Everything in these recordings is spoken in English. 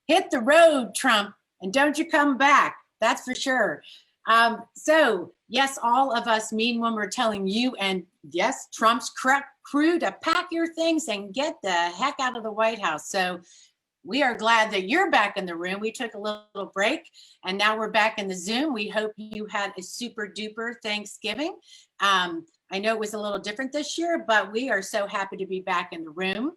hit the road, Trump, and don't you come back. That's for sure. So yes, all of us mean when we're telling you and yes, Trump's crew to pack your things and get the heck out of the White House. So we are glad that you're back in the room. We took a little break and now we're back in the Zoom. We hope you had a super duper Thanksgiving. I know it was a little different this year, but we are so happy to be back in the room.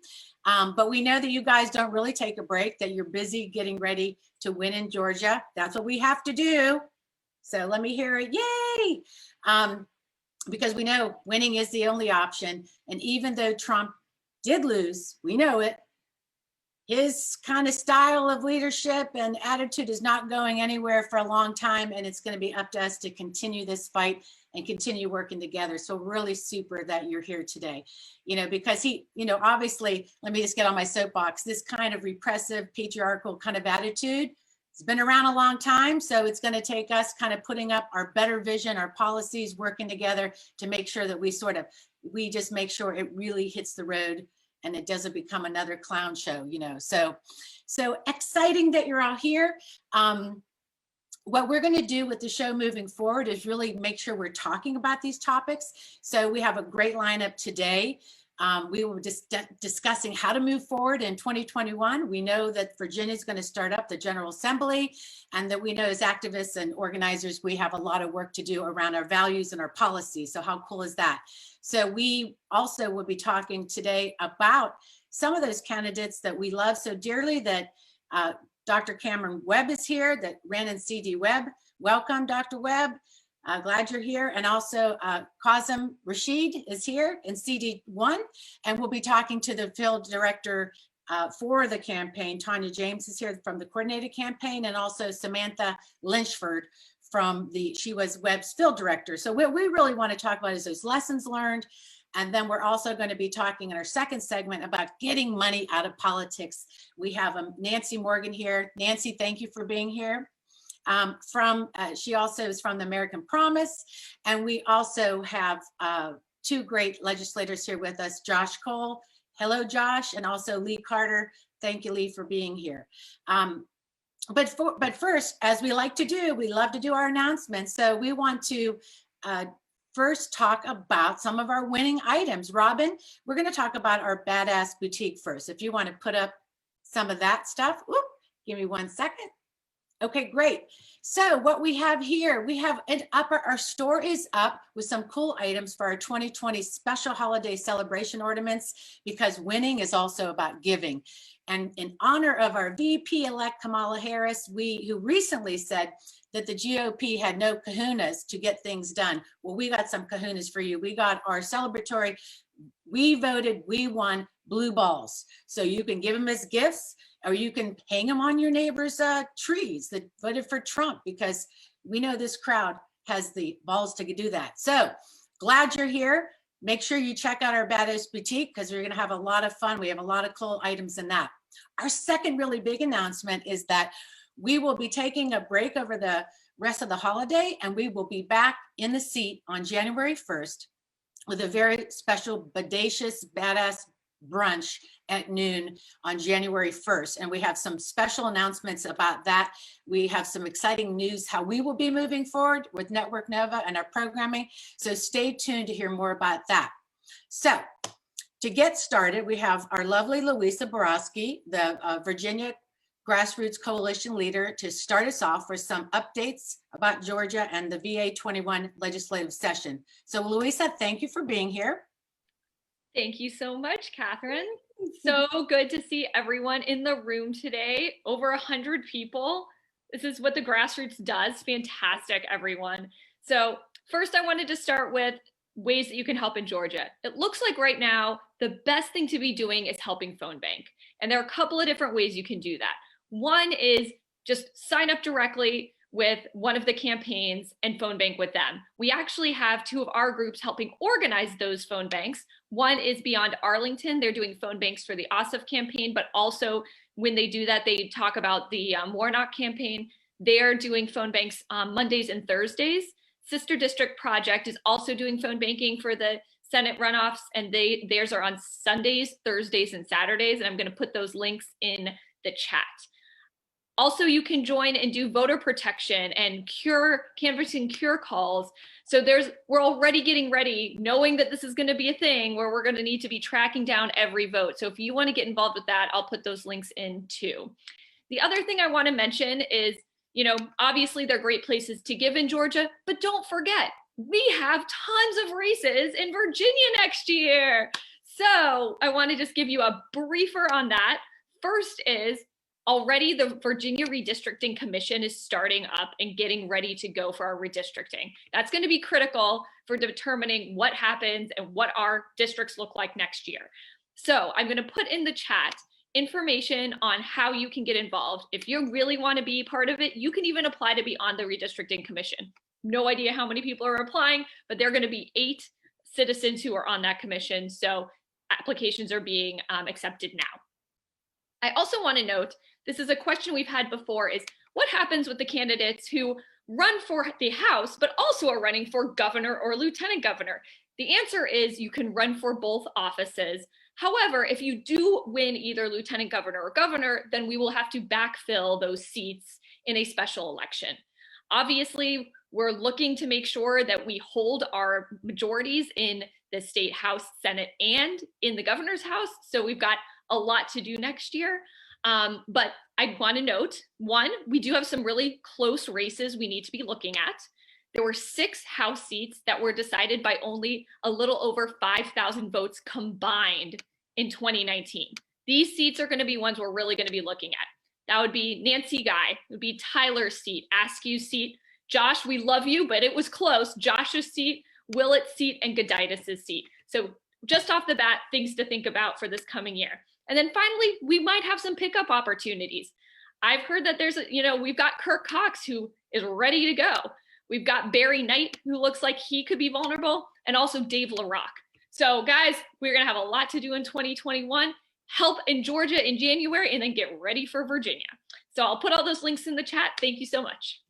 But we know that you guys don't really take a break, that you're busy getting ready to win in Georgia. That's what we have to do. So let me hear it, yay! Because we know winning is the only option. And even though Trump did lose, we know it, his kind of style of leadership and attitude is not going anywhere for a long time. And it's going to be up to us to continue this fight and continue working together. So really super that you're here today, because he, obviously, let me just get on my soapbox, this kind of repressive, patriarchal kind of attitude, it's been around a long time. So it's going to take us kind of putting up our better vision, our policies, working together to make sure that we just make sure it really hits the road and it doesn't become another clown show, So exciting that you're all here. What we're going to do with the show moving forward is really make sure we're talking about these topics. So we have a great lineup today. We were just discussing how to move forward in 2021. We know that Virginia is going to start up the General Assembly, and that we know as activists and organizers, we have a lot of work to do around our values and our policies. So how cool is that? So we also will be talking today about some of those candidates that we love so dearly, that Dr. Cameron Webb is here, that ran in CD Webb. Welcome, Dr. Webb. Glad you're here. And also Qasim Rashid is here in CD1, and we'll be talking to the field director for the campaign. Tonya James is here from the coordinated campaign, and also Samantha Litchford she was Webb's field director. So what we really want to talk about is those lessons learned. And then we're also going to be talking in our second segment about getting money out of politics. We have Nancy Morgan here. Nancy, thank you for being here. She also is from the American Promise. And we also have two great legislators here with us, Josh Cole. Hello, Josh. And also Lee Carter. Thank you, Lee, for being here. But first, as we like to do, we love to do our announcements. So we want to first talk about some of our winning items. Robin, we're going to talk about our Badass Boutique first. If you want to put up some of that stuff, give me 1 second. Okay, great. So what we have here, we have it up. Our store is up with some cool items for our 2020 special holiday celebration ornaments, because winning is also about giving. And in honor of our VP-elect Kamala Harris, who recently said that the GOP had no kahunas to get things done. Well, we got some kahunas for you. We got our celebratory, we voted, we won blue balls. So you can give them as gifts, or you can hang them on your neighbor's trees that voted for Trump, because we know this crowd has the balls to do that. So glad you're here. Make sure you check out our Badass Boutique, because we're going to have a lot of fun. We have a lot of cool items in that. Our second really big announcement is that we will be taking a break over the rest of the holiday, and we will be back in the seat on January 1st with a very special, bodacious, badass brunch at noon on January 1st. And we have some special announcements about that. We have some exciting news how we will be moving forward with Network Nova and our programming. So stay tuned to hear more about that. So to get started, we have our lovely Louisa Borowski, the Virginia Grassroots Coalition leader, to start us off with some updates about Georgia and the VA 21 legislative session. So Louisa, thank you for being here. Thank you so much, Catherine. So good to see everyone in the room today. Over 100 people. This is what the grassroots does. Fantastic, everyone. So first, I wanted to start with ways that you can help in Georgia. It looks like right now, the best thing to be doing is helping phone bank. And there are a couple of different ways you can do that. One is just sign up directly with one of the campaigns and phone bank with them. We actually have two of our groups helping organize those phone banks. One is Beyond Arlington. They're doing phone banks for the Ossoff campaign, but also when they do that, they talk about the Warnock campaign. They're doing phone banks Mondays and Thursdays. Sister District Project is also doing phone banking for the Senate runoffs, and theirs are on Sundays, Thursdays, and Saturdays. And I'm going to put those links in the chat. Also, you can join and do voter protection and canvassing cure calls. So we're already getting ready, knowing that this is going to be a thing where we're going to need to be tracking down every vote. So if you want to get involved with that, I'll put those links in too. The other thing I want to mention is, obviously they're great places to give in Georgia, but don't forget, we have tons of races in Virginia next year. So I want to just give you a briefer on that. First is, already the Virginia Redistricting Commission is starting up and getting ready to go for our redistricting. That's going to be critical for determining what happens and what our districts look like next year. So I'm going to put in the chat information on how you can get involved. If you really want to be part of it, you can even apply to be on the Redistricting Commission. No idea how many people are applying, but there are going to be 8 citizens who are on that commission. So applications are being accepted now. I also want to note, this is a question we've had before, is what happens with the candidates who run for the House, but also are running for governor or lieutenant governor? The answer is you can run for both offices. However, if you do win either lieutenant governor or governor, then we will have to backfill those seats in a special election. Obviously, we're looking to make sure that we hold our majorities in the state House, Senate, and in the governor's house. So we've got a lot to do next year. But I want to note, one, we do have some really close races we need to be looking at. There were 6 House seats that were decided by only a little over 5,000 votes combined in 2019. These seats are going to be ones we're really going to be looking at. That would be Nancy Guy, it would be Tyler's seat, Askew's seat, Josh, we love you, but it was close, Josh's seat, Willett's seat, and Goditis's seat. So just off the bat, things to think about for this coming year. And then finally, we might have some pickup opportunities. I've heard that we've got Kirk Cox, who is ready to go. We've got Barry Knight, who looks like he could be vulnerable, and also Dave LaRock. So guys, we're gonna have a lot to do in 2021. Help in Georgia in January, and then get ready for Virginia. So I'll put all those links in the chat. Thank you so much.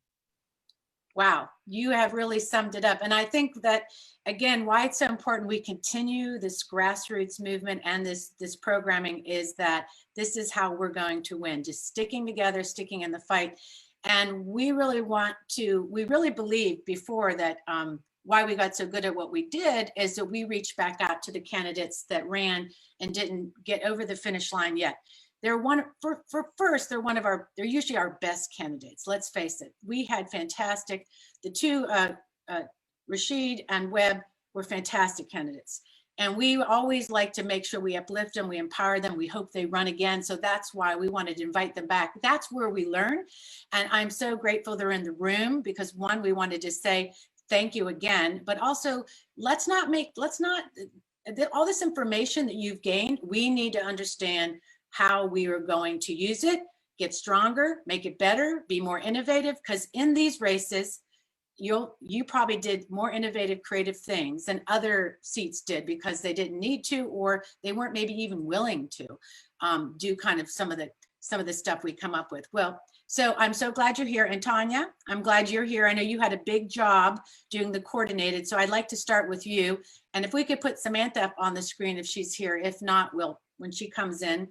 Wow, you have really summed it up. And I think that, again, why it's so important we continue this grassroots movement and this programming is that this is how we're going to win, just sticking together, sticking in the fight. And we really believed before that why we got so good at what we did is that we reached back out to the candidates that ran and didn't get over the finish line yet. They're usually our best candidates. Let's face it. We had fantastic, the 2, Rashid and Webb were fantastic candidates. And we always like to make sure we uplift them, we empower them, we hope they run again. So that's why we wanted to invite them back. That's where we learn. And I'm so grateful they're in the room because one, we wanted to say thank you again, but also all this information that you've gained, we need to understand how we are going to use it, get stronger, make it better, be more innovative, because in these races, you probably did more innovative, creative things than other seats did because they didn't need to, or they weren't maybe even willing to do kind of some of the stuff we come up with. Well, so I'm so glad you're here. And Tonya, I'm glad you're here. I know you had a big job doing the coordinated, so I'd like to start with you. And if we could put Samantha up on the screen if she's here, if not, when she comes in.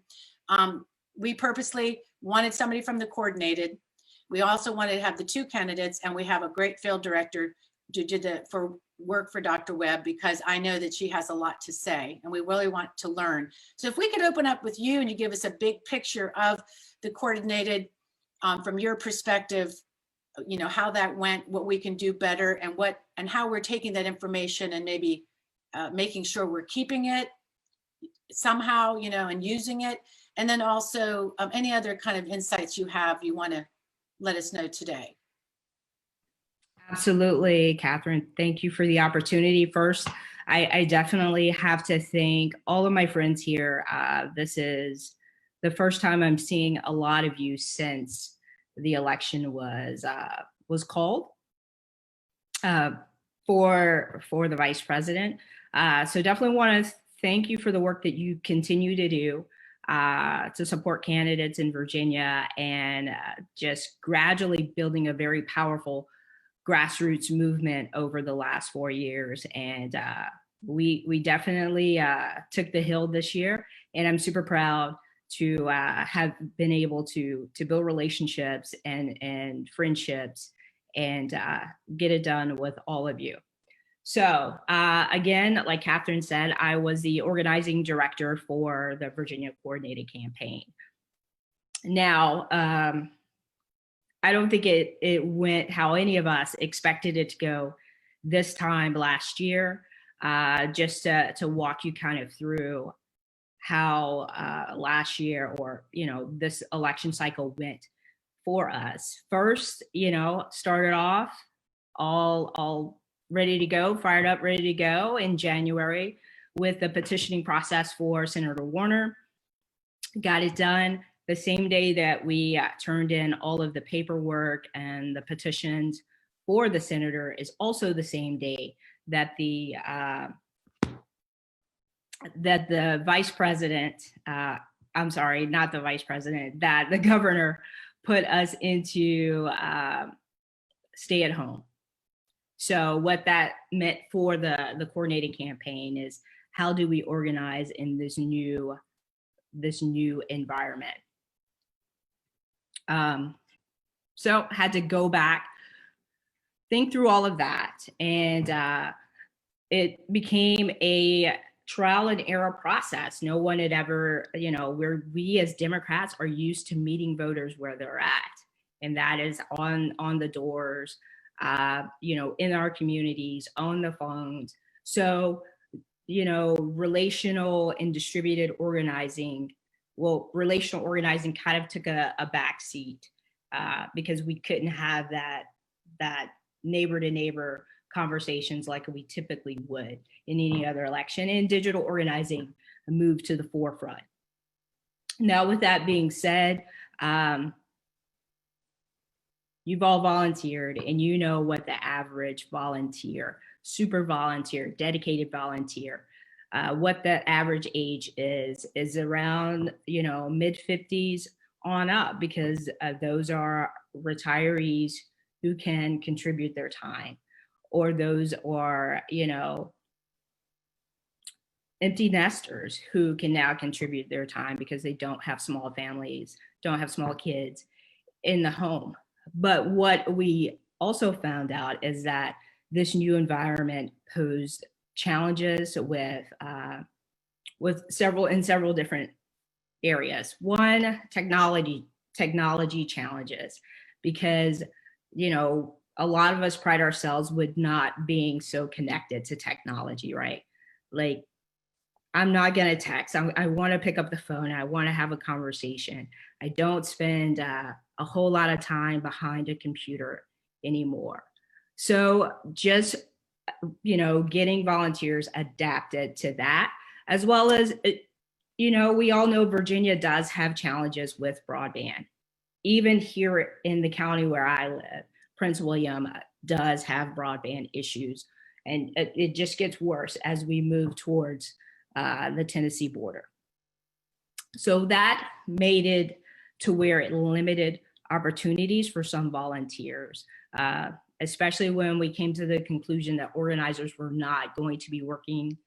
We purposely wanted somebody from the coordinated. We also wanted to have the 2 candidates, and we have a great field director who did work for Dr. Webb, because I know that she has a lot to say and we really want to learn. So if we could open up with you and you give us a big picture of the coordinated from your perspective, how that went, what we can do better, and how we're taking that information and maybe making sure we're keeping it somehow, and using it. And then also any other kind of insights you want to let us know today. Absolutely, Catherine. Thank you for the opportunity. First, I definitely have to thank all of my friends here. This is the first time I'm seeing a lot of you since the election was called for the vice president. So definitely want to thank you for the work that you continue to do to support candidates in Virginia and just gradually building a very powerful grassroots movement over the last 4 years. And we definitely took the hill this year. And I'm super proud to have been able to build relationships and friendships and get it done with all of you. So again, like Catherine said, I was the organizing director for the Virginia Coordinated Campaign. Now, I don't think it went how any of us expected it to go this time last year. Just to walk you kind of through how last year, or this election cycle went for us. First, started off all ready to go, fired up, ready to go in January with the petitioning process for Senator Warner. Got it done the same day that we turned in all of the paperwork and the petitions for the senator is also the same day that the vice president, I'm sorry, not the vice president, that the governor put us into stay at home. So what that meant for the coordinated campaign is, how do we organize in this new environment? So had to go back, think through all of that, and it became a trial and error process. No one had ever, we as Democrats are used to meeting voters where they're at, and that is on the doors, in our communities, on the phones. So, relational and distributed organizing, relational organizing kind of took a back seat because we couldn't have that neighbor to neighbor conversations like we typically would in any other election, and digital organizing moved to the forefront. Now, with that being said, you've all volunteered, and you know what the average volunteer, super volunteer, dedicated volunteer, what the average age is around, mid 50s on up, because those are retirees who can contribute their time, or those are, empty nesters who can now contribute their time because they don't have small families, don't have small kids in the home. But what we also found out is that this new environment posed challenges with several different areas. One, technology challenges, because a lot of us pride ourselves with not being so connected to technology, right? Like, I'm not going to text. I want to pick up the phone. I want to have a conversation. I don't spend a whole lot of time behind a computer anymore. So just, getting volunteers adapted to that, as well as, we all know Virginia does have challenges with broadband. Even here in the county where I live, Prince William does have broadband issues, and it just gets worse as we move towards the Tennessee border. So that made it to where it limited opportunities for some volunteers, especially when we came to the conclusion that organizers were not going to be working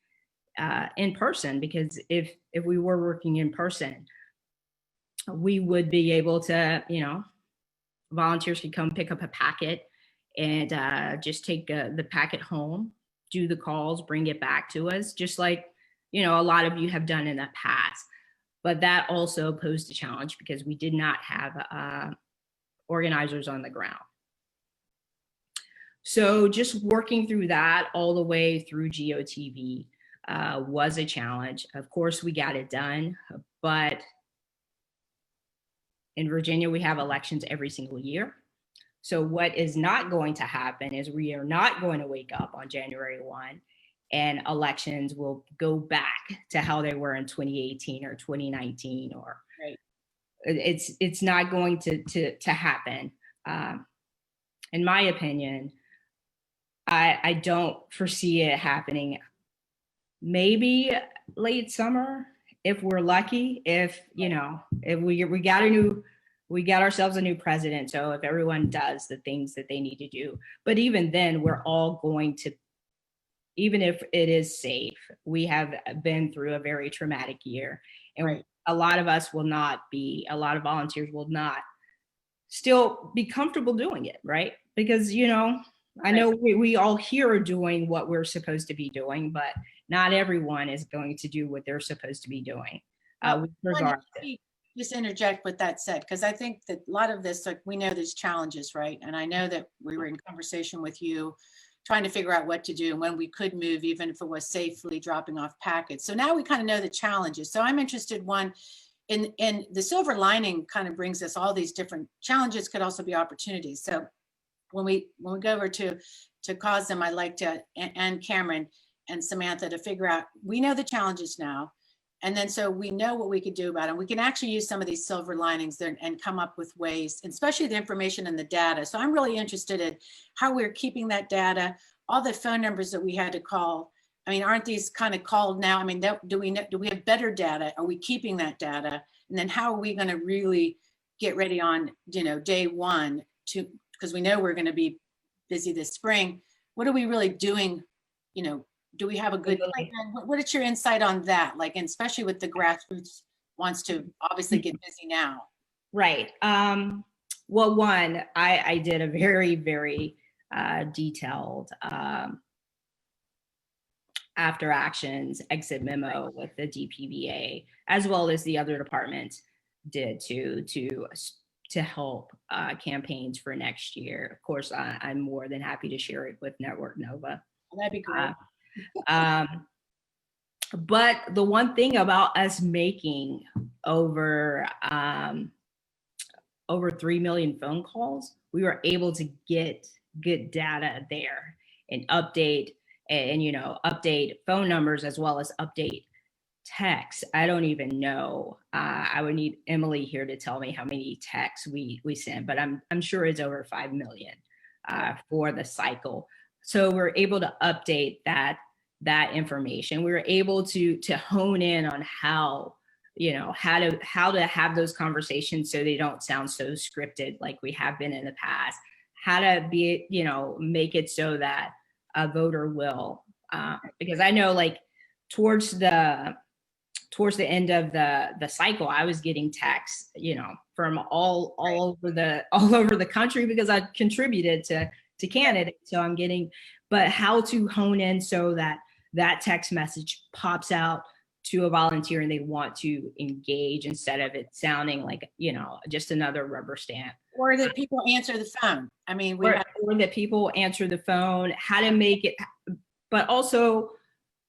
in person, because if we were working in person, we would be able to, volunteers could come pick up a packet and just take the packet home, do the calls, bring it back to us, just like, a lot of you have done in the past. But that also posed a challenge because we did not have organizers on the ground. So just working through that all the way through GOTV was a challenge. Of course, we got it done, but in Virginia, we have elections every single year. So what is not going to happen is we are not going to wake up on January 1 and elections will go back to how they were in 2018 or 2019, or right. It's not going to happen. In my opinion, I don't foresee it happening. Maybe late summer, if we're lucky, if we got ourselves a new president. So if everyone does the things that they need to do, but even then we're all going to, even if it is safe, we have been through a very traumatic year, and right. a lot of volunteers will not still be comfortable doing it, right? Because, I know we all here are doing what we're supposed to be doing, but not everyone is going to do what they're supposed to be doing. With regard to just interject with that said, because I think that a lot of this, like, we know there's challenges, right? And I know that we were in conversation with you, trying to figure out what to do and when we could move, even if it was safely dropping off packets. So now we kind of know the challenges. So I'm interested, one, in the silver lining kind of brings us all these different challenges, could also be opportunities. So when we go over to Qasim, I'd like to, and Cameron and Samantha, to figure out, we know the challenges now. And then so we know what we could do about it. We can actually use some of these silver linings there and come up with ways, especially the information and the data. So I'm really interested in how we're keeping that data, all the phone numbers that we had to call. I mean, aren't these kind of called now? I mean, do we have better data? Are we keeping that data? And then how are we going to really get ready on, day one because we know we're going to be busy this spring. What are we really doing? Do we have a good plan? What is your insight on that? Like, and especially with the grassroots wants to obviously get busy now. Right. Well, one, I did a very, very detailed after actions exit memo with the DPVA, as well as the other departments did to help campaigns for next year. Of course, I'm more than happy to share it with Network Nova. That'd be great. But the one thing about us making over 3 million phone calls, we were able to get good data there and update phone numbers as well as update texts. I don't even know. I would need Emily here to tell me how many texts we sent, but I'm sure it's over 5 million for the cycle. So we're able to update that information. We were able to hone in on how to have those conversations so they don't sound so scripted like we have been in the past. How to be, make it so that a voter will, because I know, like, towards the end of the cycle, I was getting texts, from all over the country because I contributed to candidates. So I'm getting, but how to hone in so that text message pops out to a volunteer and they want to engage instead of it sounding like, just another rubber stamp. Or that people answer the phone. I mean, or that people answer the phone, how to make it, but also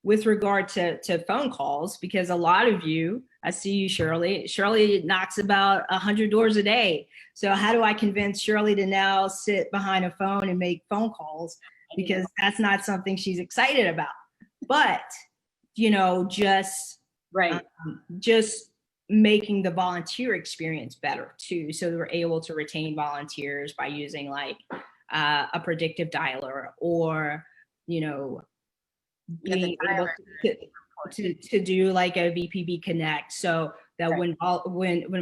with regard to phone calls, because a lot of you, I see you, Shirley knocks about 100 doors a day. So how do I convince Shirley to now sit behind a phone and make phone calls? Because that's not something she's excited about. But, just making the volunteer experience better too. So we're able to retain volunteers by using like a predictive dialer or, being able to do like a VPB Connect, so that when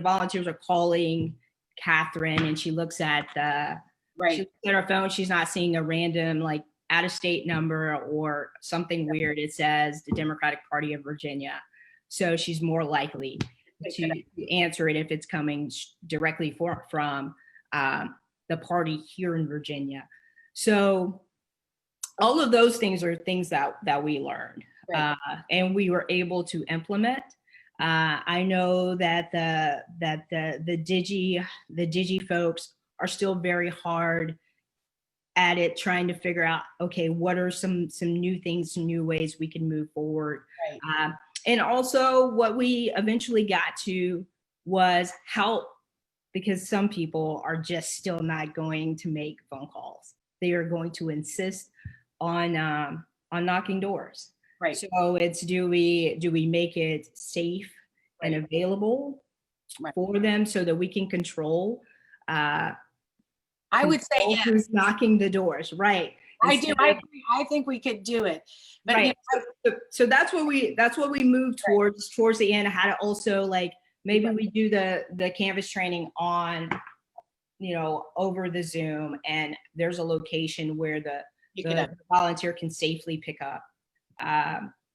volunteers are calling Catherine and she looks at her phone, she's not seeing a random like out-of-state number or something weird. It says the Democratic Party of Virginia, so she's more likely to answer it if it's coming directly from the party here in Virginia. So all of those things are things that we learned, and we were able to implement. I know that the Digi folks are still very hard at it, trying to figure out, okay, what are some new things, some new ways we can move forward. And also what we eventually got to was help, because some people are just still not going to make phone calls. They are going to insist on knocking doors. So it's, do we make it safe and available for them so that we can control I would say yes. Who's knocking the doors, right? I do. I agree. I think we could do it. But so that's what we moved towards the end. How to also, like, maybe we do the Canvas training on, over the Zoom, and there's a location where the volunteer can safely pick up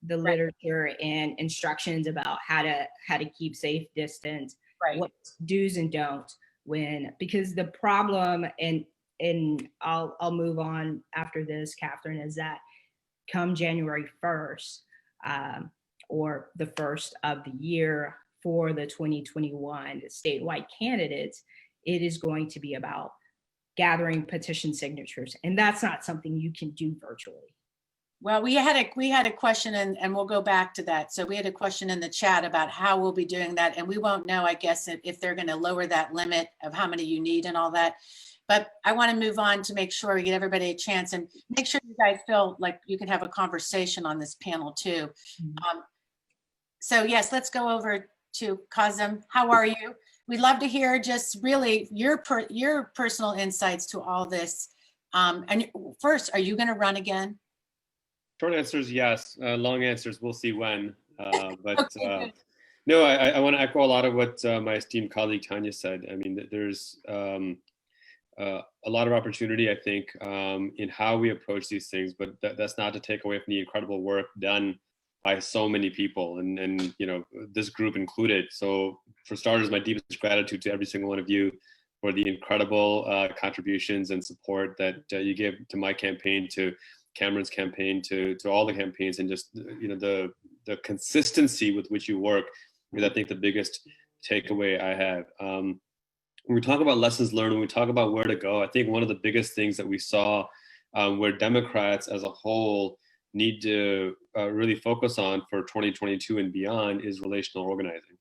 the literature and instructions about how to keep safe distance, what do's and don'ts because the problem, and I'll move on after this, Catherine, is that come January 1st, or the first of the year for the 2021 statewide candidates, it is going to be about gathering petition signatures. And that's not something you can do virtually. Well, we had a question, and we'll go back to that. So we had a question in the chat about how we'll be doing that. And we won't know, I guess, if they're going to lower that limit of how many you need and all that. But I want to move on to make sure we get everybody a chance, and make sure you guys feel like you can have a conversation on this panel too. So yes, let's go over to Qasim. How are you? We'd love to hear just really your personal insights to all this. And first, are you going to run again? Short answer is yes. Long answers, we'll see when. But Okay, no, I want to echo a lot of what my esteemed colleague Tonya said. I mean, there's a lot of opportunity, I think, in how we approach these things, but that's not to take away from the incredible work done by so many people, and you know, this group included. So for starters, my deepest gratitude to every single one of you for the incredible contributions and support that you gave to my campaign, to Cameron's campaign, to all the campaigns, and just, you know, the consistency with which you work is, I think, the biggest takeaway I have. When we talk about lessons learned, when we talk about where to go, I think one of the biggest things that we saw where Democrats as a whole need to really focus on for 2022 and beyond is relational organizing.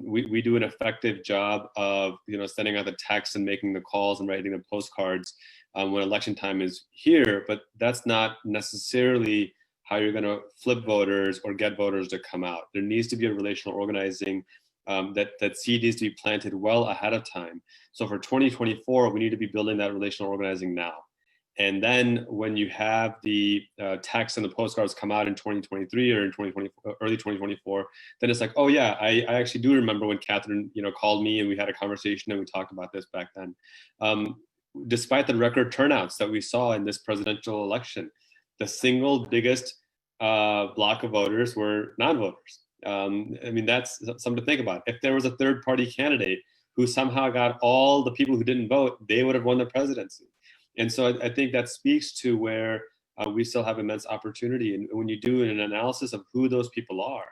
We do an effective job of, you know, sending out the texts and making the calls and writing the postcards when election time is here, but that's not necessarily how you're going to flip voters or get voters to come out. There needs to be a relational organizing that seed needs to be planted well ahead of time. So for 2024, we need to be building that relational organizing now. And then when you have the text and the postcards come out in 2023 or in 2024, early 2024, then it's like, oh yeah, I actually do remember when Catherine, you know, called me and we had a conversation and we talked about this back then. Despite the record turnouts that we saw in this presidential election, the single biggest block of voters were non-voters. I mean, that's something to think about. If there was a third party candidate who somehow got all the people who didn't vote, they would have won the presidency. And so I think that speaks to where we still have immense opportunity. And when you do an analysis of who those people are,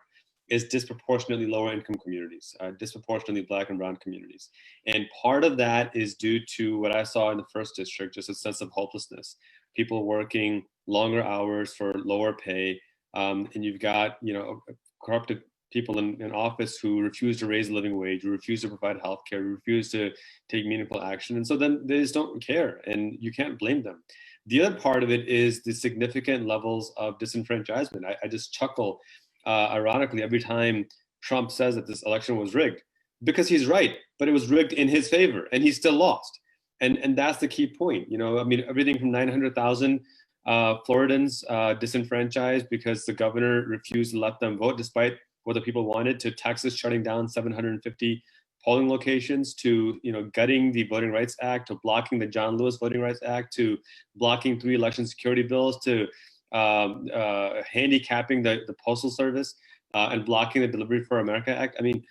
it's disproportionately lower income communities, disproportionately Black and Brown communities. And part of that is due to what I saw in the first district, just a sense of hopelessness. People working longer hours for lower pay. And you've got, you know, corrupted people in office who refuse to raise the living wage, who refuse to provide health care, who refuse to take meaningful action. And so then they just don't care, and you can't blame them. The other part of it is the significant levels of disenfranchisement. I just chuckle, ironically, every time Trump says that this election was rigged, because he's right, but it was rigged in his favor, and he still lost. And that's the key point. You know, I mean, everything from 900,000 Floridans disenfranchised because the governor refused to let them vote despite what the people wanted, to Texas shutting down 750 polling locations, to, you know, gutting the Voting Rights Act, to blocking the John Lewis Voting Rights Act, to blocking 3 election security bills, to handicapping the Postal Service and blocking the Delivery for America Act. I mean,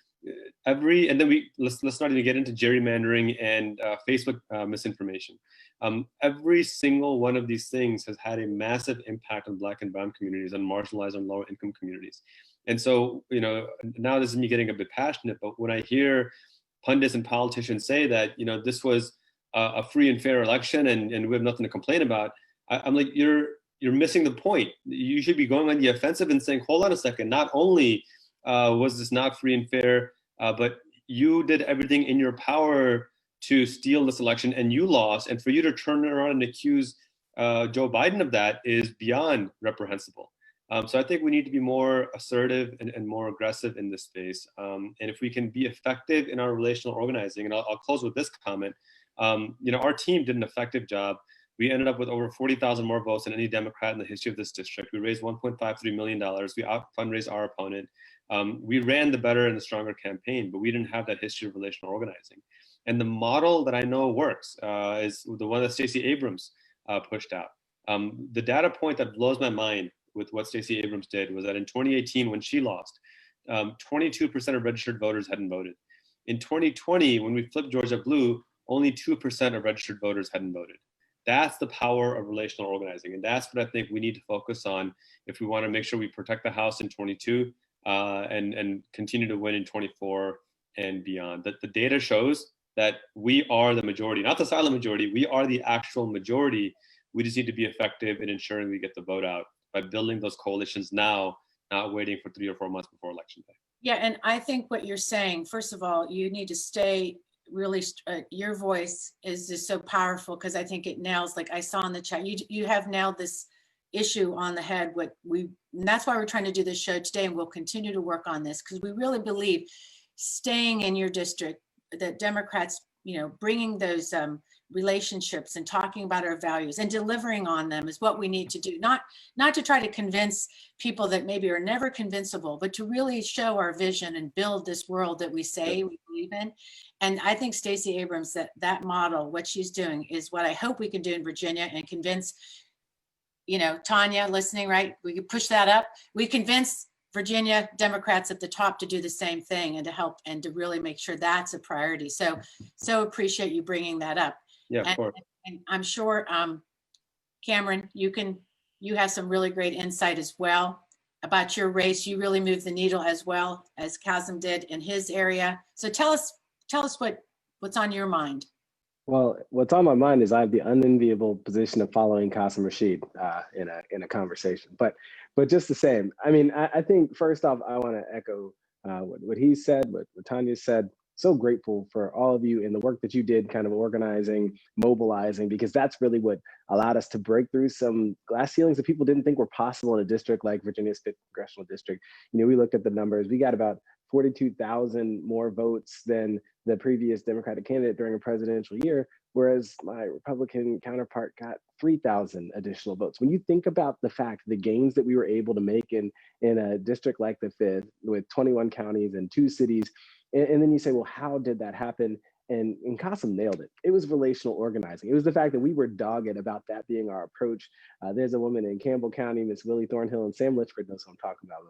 and then let's not even get into gerrymandering and Facebook misinformation. Every single one of these things has had a massive impact on Black and Brown communities, and marginalized and lower income communities. And so, you know, now this is me getting a bit passionate, but when I hear pundits and politicians say that, you know, this was a free and fair election and we have nothing to complain about, I'm like, you're missing the point. You should be going on the offensive and saying, hold on a second, not only was this not free and fair, but you did everything in your power to steal this election and you lost. And for you to turn around and accuse Joe Biden of that is beyond reprehensible. So I think we need to be more assertive and more aggressive in this space. And if we can be effective in our relational organizing, and I'll close with this comment, you know, our team did an effective job. We ended up with over 40,000 more votes than any Democrat in the history of this district. We raised $1.53 million. We out-fundraised our opponent. We ran the better and the stronger campaign, but we didn't have that history of relational organizing. And the model that I know works is the one that Stacey Abrams pushed out. The data point that blows my mind with what Stacey Abrams did was that in 2018, when she lost, 22% of registered voters hadn't voted. In 2020, when we flipped Georgia blue, only 2% of registered voters hadn't voted. That's the power of relational organizing. And that's what I think we need to focus on if we want to make sure we protect the House in 22 and continue to win in 24 and beyond. That the data shows that we are the majority, not the silent majority, we are the actual majority. We just need to be effective in ensuring we get the vote out by building those coalitions now, not waiting for 3 or 4 months before election day. Yeah, and I think what you're saying, first of all, you need to stay really, your voice is just so powerful, because I think it nails, like I saw in the chat, you have nailed this issue on the head. And that's why we're trying to do this show today, and we'll continue to work on this, because we really believe staying in your district, that Democrats, bringing those relationships and talking about our values and delivering on them is what we need to do. Not to try to convince people that maybe are never convincible, but to really show our vision and build this world that we say we believe in. And I think Stacey Abrams, that model, what she's doing, is what I hope we can do in Virginia, and convince, Tonya listening, right? We can push that up. We convince Virginia Democrats at the top to do the same thing, and to help and to really make sure that's a priority. So appreciate you bringing that up. Yeah, of course. And I'm sure, Cameron, you have some really great insight as well about your race. You really moved the needle as well as Qasim did in his area. So tell us what's on your mind. Well, what's on my mind is I have the unenviable position of following Qasim Rashid in a conversation. But just the same, I mean, I think first off, I want to echo what he said, what Tonya said. So grateful for all of you and the work that you did, kind of organizing, mobilizing, because that's really what allowed us to break through some glass ceilings that people didn't think were possible in a district like Virginia's 5th Congressional District. We looked at the numbers. We got about 42,000 more votes than the previous Democratic candidate during a presidential year, whereas my Republican counterpart got 3,000 additional votes. When you think about the fact, the gains that we were able to make in a district like the 5th with 21 counties and 2 cities, and then you say, well, how did that happen? And Qasim nailed it. It was relational organizing. It was the fact that we were dogged about that being our approach. There's a woman in Campbell County, Miss Willie Thornhill, and Sam Litchford knows what I'm talking about.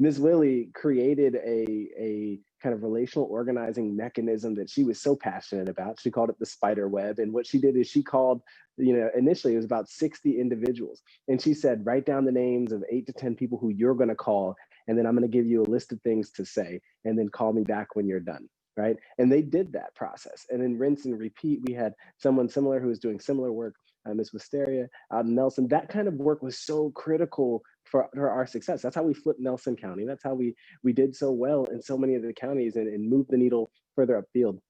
Miss Willie created a kind of relational organizing mechanism that she was so passionate about. She called it the spider web. And what she did is she called, initially it was about 60 individuals. And she said, write down the names of 8 to 10 people who you're going to call. And then I'm going to give you a list of things to say, and then call me back when you're done. Right. And they did that process. And then rinse and repeat. We had someone similar who was doing similar work, Ms. Wisteria out in Nelson. That kind of work was so critical for our success. That's how we flipped Nelson County. That's how we did so well in so many of the counties and moved the needle further upfield.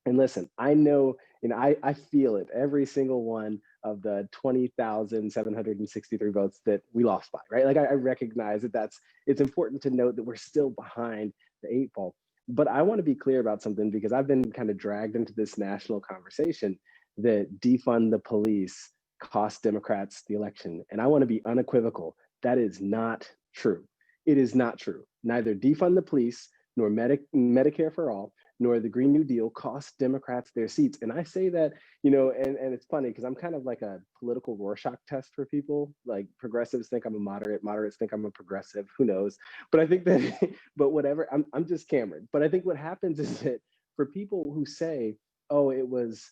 And listen, I know, I feel it every single one of the 20,763 votes that we lost by, right? Like I recognize that it's important to note that we're still behind the 8 ball. But I want to be clear about something, because I've been kind of dragged into this national conversation that defund the police cost Democrats the election. And I want to be unequivocal. That is not true. It is not true. Neither defund the police, nor Medicare for all, nor the Green New Deal cost Democrats their seats. And I say that, and it's funny because I'm kind of like a political Rorschach test for people. Like progressives think I'm a moderate, moderates think I'm a progressive, who knows? But I think that, but whatever, I'm just Cameron. But I think what happens is that for people who say, oh, it was,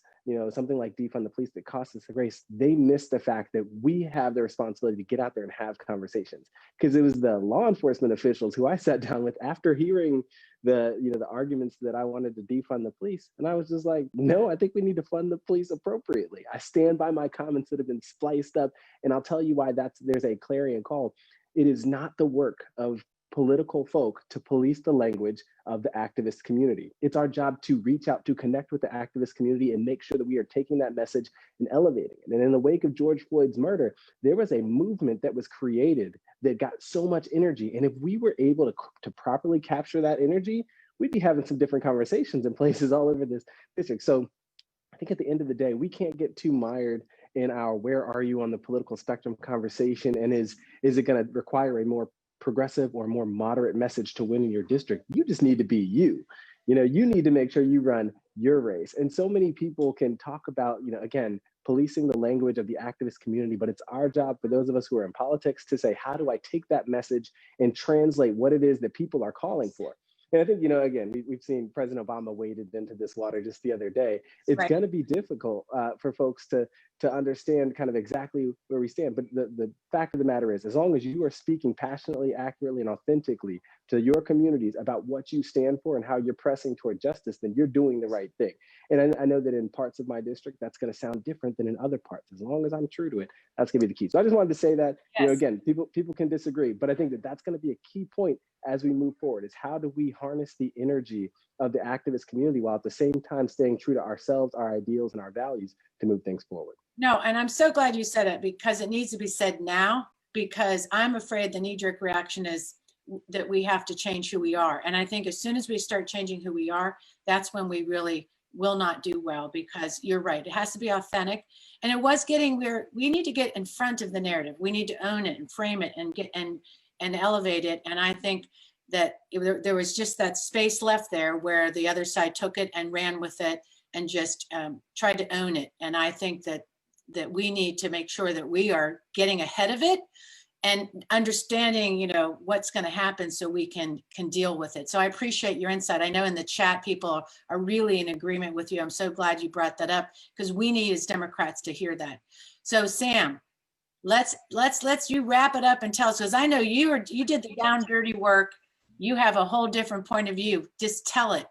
something like defund the police that cost us the race, they miss the fact that we have the responsibility to get out there and have conversations. Because it was the law enforcement officials who I sat down with after hearing the arguments that I wanted to defund the police. And I was just like, no, I think we need to fund the police appropriately. I stand by my comments that have been spliced up. And I'll tell you why there's a clarion call. It is not the work of political folk to police the language of the activist community. It's our job to reach out, to connect with the activist community and make sure that we are taking that message and elevating it. And in the wake of George Floyd's murder, there was a movement that was created that got so much energy. And if we were able to properly capture that energy, we'd be having some different conversations in places all over this district. So I think at the end of the day, we can't get too mired in our where are you on the political spectrum conversation, and is it going to require a more progressive or more moderate message to win in your district. You just need to be you. You need to make sure you run your race. And so many people can talk about, again, policing the language of the activist community, but it's our job, for those of us who are in politics, to say, how do I take that message and translate what it is that people are calling for? And I think, again, we've seen President Obama waded into this water just the other day. It's Right. going to be difficult for folks to understand kind of exactly where we stand. But the fact of the matter is, as long as you are speaking passionately, accurately, and authentically to your communities about what you stand for and how you're pressing toward justice, then you're doing the right thing. And I know that in parts of my district, that's going to sound different than in other parts. As long as I'm true to it, that's going to be the key. So I just wanted to say that, Yes. Again, people can disagree, but I think that that's going to be a key point as we move forward, is how do we harness the energy of the activist community while at the same time staying true to ourselves, our ideals, and our values to move things forward. No, and I'm so glad you said it, because it needs to be said now, because I'm afraid the knee-jerk reaction is that we have to change who we are. And I think as soon as we start changing who we are, that's when we really will not do well, because you're right, it has to be authentic. And it was getting where we need to get in front of the narrative. We need to own it and frame it and get and elevate it. And I think that there was just that space left there where the other side took it and ran with it and just tried to own it. And I think that we need to make sure that we are getting ahead of it and understanding, what's going to happen so we can deal with it. So I appreciate your insight. I know in the chat, people are really in agreement with you. I'm so glad you brought that up, because we need as Democrats to hear that. So Sam, let's you wrap it up and tell us, because I know you did the down dirty work. You have a whole different point of view. Just tell it.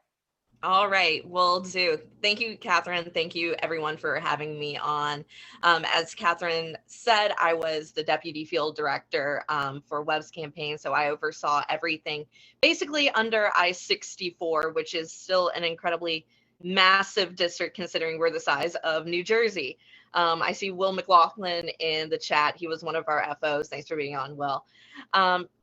All right, will do. Thank you, Catherine. Thank you, everyone, for having me on. As Catherine said, I was the deputy field director for Webb's campaign, so I oversaw everything basically under I-64, which is still an incredibly massive district considering we're the size of New Jersey. I see Will McLaughlin in the chat. He was one of our FOs. Thanks for being on, Will.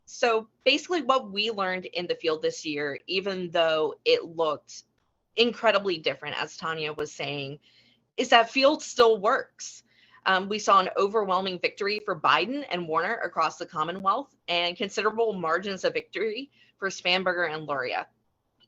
So basically what we learned in the field this year, even though it looked incredibly different, as Tonya was saying, is that field still works. We saw an overwhelming victory for Biden and Warner across the Commonwealth, and considerable margins of victory for Spanberger and Luria.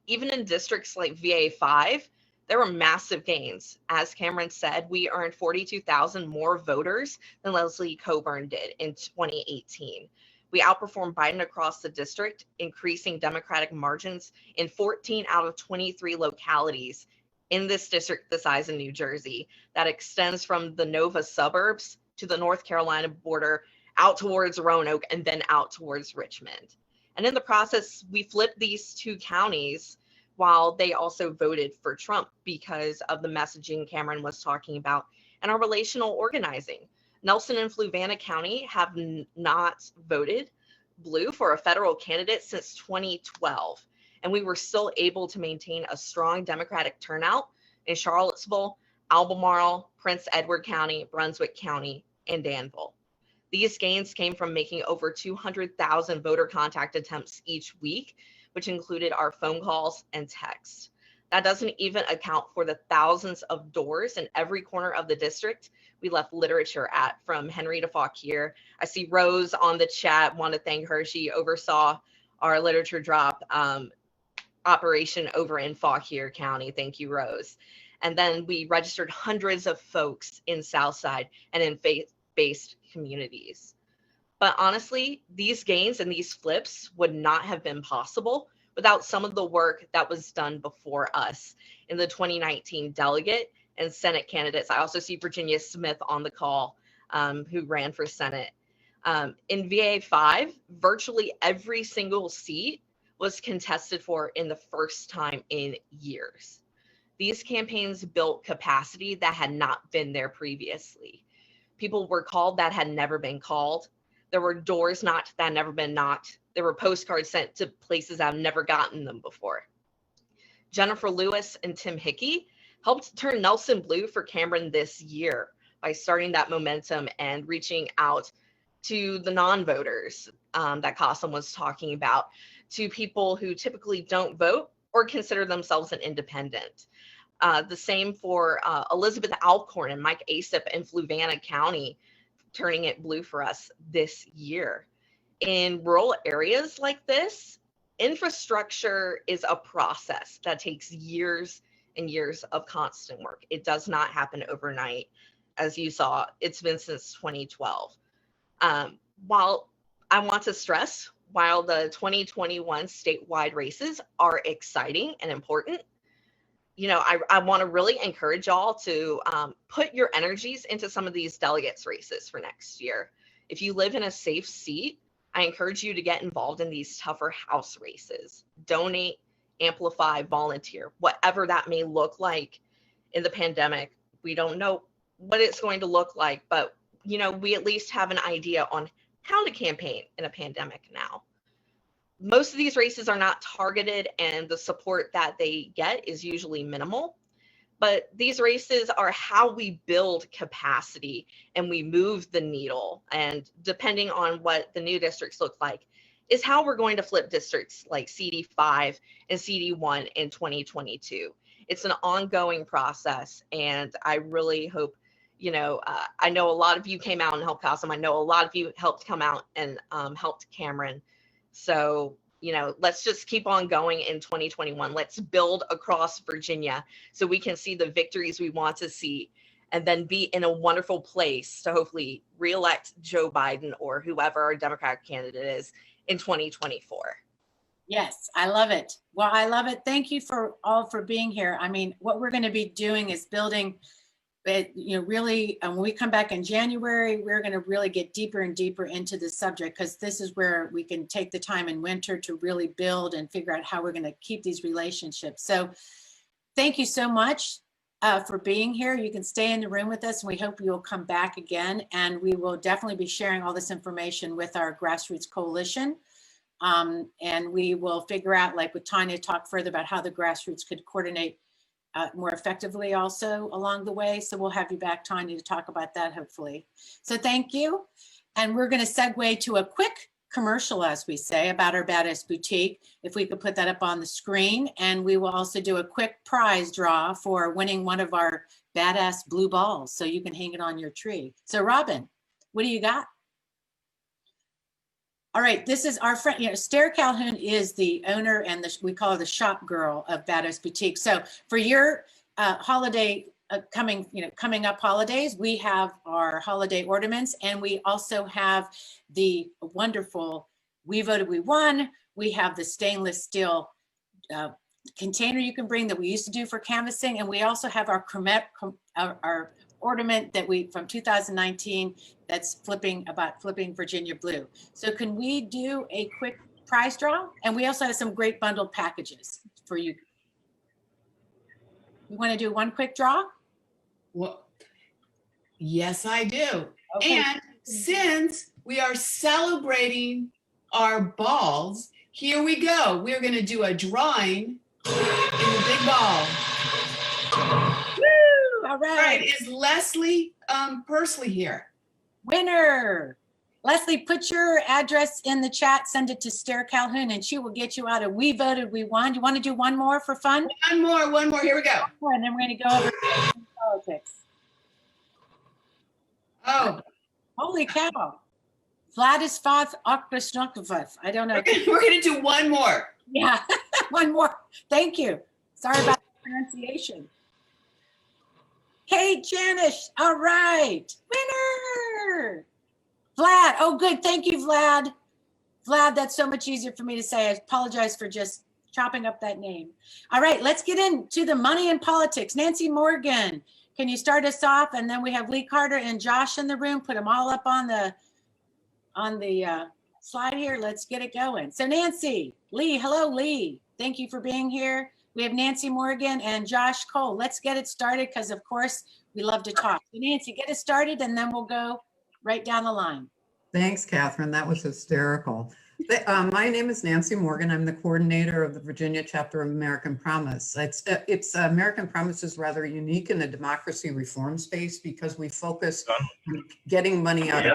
Even in districts like VA 5, there were massive gains. As Cameron said, we earned 42,000 more voters than Leslie Coburn did in 2018. We outperformed Biden across the district, increasing Democratic margins in 14 out of 23 localities in this district the size of New Jersey. That extends from the Nova suburbs to the North Carolina border, out towards Roanoke, and then out towards Richmond. And in the process, we flipped these two counties while they also voted for Trump because of the messaging Cameron was talking about and our relational organizing. Nelson and Fluvanna County have not voted blue for a federal candidate since 2012. And we were still able to maintain a strong Democratic turnout in Charlottesville, Albemarle, Prince Edward County, Brunswick County, and Danville. These gains came from making over 200,000 voter contact attempts each week, which included our phone calls and texts. That doesn't even account for the thousands of doors in every corner of the district we left literature at, from Henry to Fauquier. I see Rose on the chat, want to thank her. She oversaw our literature drop operation over in Fauquier County. Thank you, Rose. And then we registered hundreds of folks in Southside and in faith-based communities. But honestly, these gains and these flips would not have been possible without some of the work that was done before us in the 2019 delegate and Senate candidates. I also see Virginia Smith on the call, who ran for Senate. In VA 5, virtually every single seat was contested for in the first time in years. These campaigns built capacity that had not been there previously. People were called that had never been called. There were doors knocked that had never been knocked. There were postcards sent to places I've never gotten them before. Jennifer Lewis and Tim Hickey helped turn Nelson blue for Cameron this year by starting that momentum and reaching out to the non-voters that Qasim was talking about, to people who typically don't vote or consider themselves an independent. The same for Elizabeth Alcorn and Mike Asip in Fluvanna County, turning it blue for us this year. In rural areas like this, infrastructure is a process that takes years and years of constant work. It does not happen overnight. as you saw, it's been since 2012. While I want to stress, while the 2021 statewide races are exciting and important, you know, I want to really encourage y'all to put your energies into some of these delegates races for next year. If you live in a safe seat, I encourage you to get involved in these tougher House races. Donate, amplify, volunteer, whatever that may look like in the pandemic. We don't know what it's going to look like, but you know, we at least have an idea on how to campaign in a pandemic now. Most of these races are not targeted, and the support that they get is usually minimal. But these races are how we build capacity and we move the needle. And depending on what the new districts look like, is how we're going to flip districts like CD5 and CD1 in 2022. It's an ongoing process, and I really hope, you know, I know a lot of you came out and helped Qasim. I know a lot of you helped come out and helped Cameron. So, you know, let's just keep on going in 2021. Let's build across Virginia so we can see the victories we want to see, and then be in a wonderful place to hopefully reelect Joe Biden or whoever our Democratic candidate is in 2024. Yes, I love it. Well, I love it. Thank you for all for being here. I mean, what we're going to be doing is building it, you know, really, when we come back in January, we're going to really get deeper and deeper into this subject, because this is where we can take the time in winter to really build and figure out how we're going to keep these relationships. So thank you so much for being here. You can stay in the room with us, and we hope you'll come back again. And we will definitely be sharing all this information with our Grassroots Coalition. And we will figure out, like with Tonya, talk further about how the grassroots could coordinate more effectively also along the way. So we'll have you back, Tonya, to talk about that, hopefully. So thank you. And we're going to segue to a quick commercial, as we say, about our Badass Boutique. If we could put that up on the screen. And we will also do a quick prize draw for winning one of our Badass blue balls, so you can hang it on your tree. So Robin, what do you got? All right, this is our friend, you know, Esther Calhoun is the owner and we call her the shop girl of Badass Boutique. So for your holiday coming up holidays, we have our holiday ornaments, and we also have the wonderful We Voted We Won. We have the stainless steel container you can bring that we used to do for canvassing, and we also have our ornament that we from 2019 that's flipping Virginia blue. So can we do a quick prize draw? And we also have some great bundled packages for you. You want to do one quick draw? Well, yes, I do. Okay. And since we are celebrating our balls, here we go. We're going to do a drawing in the big ball. Woo! All All right. right, is Leslie Pursley here? Winner. Leslie, put your address in the chat, send it to Esther Calhoun, and she will get you out of We Voted We Won. You want to do one more for fun? One more, here we go. And then we're going to go over politics. Oh, Holy cow. Vladislav Okreshnokovov. I don't know. we're gonna do one more. Yeah, one more. Thank you. Sorry about the pronunciation. Kate Janish. All right. Winner. Vlad. Oh, good. Thank you, Vlad. Vlad, that's so much easier for me to say. I apologize for just chopping up that name. All right, let's get into the money and politics. Nancy Morgan, can you start us off? And then we have Lee Carter and Josh in the room. Put them all up on the slide here. Let's get it going. So Nancy, Lee, hello, Lee. Thank you for being here. We have Nancy Morgan and Josh Cole. Let's get it started, because of course we love to talk. So Nancy, get us started, and then we'll go right down the line. Thanks, Catherine. That was hysterical. My name is Nancy Morgan. I'm the coordinator of the Virginia chapter of American Promise. It's American Promise is rather unique in the democracy reform space because we focus on getting money out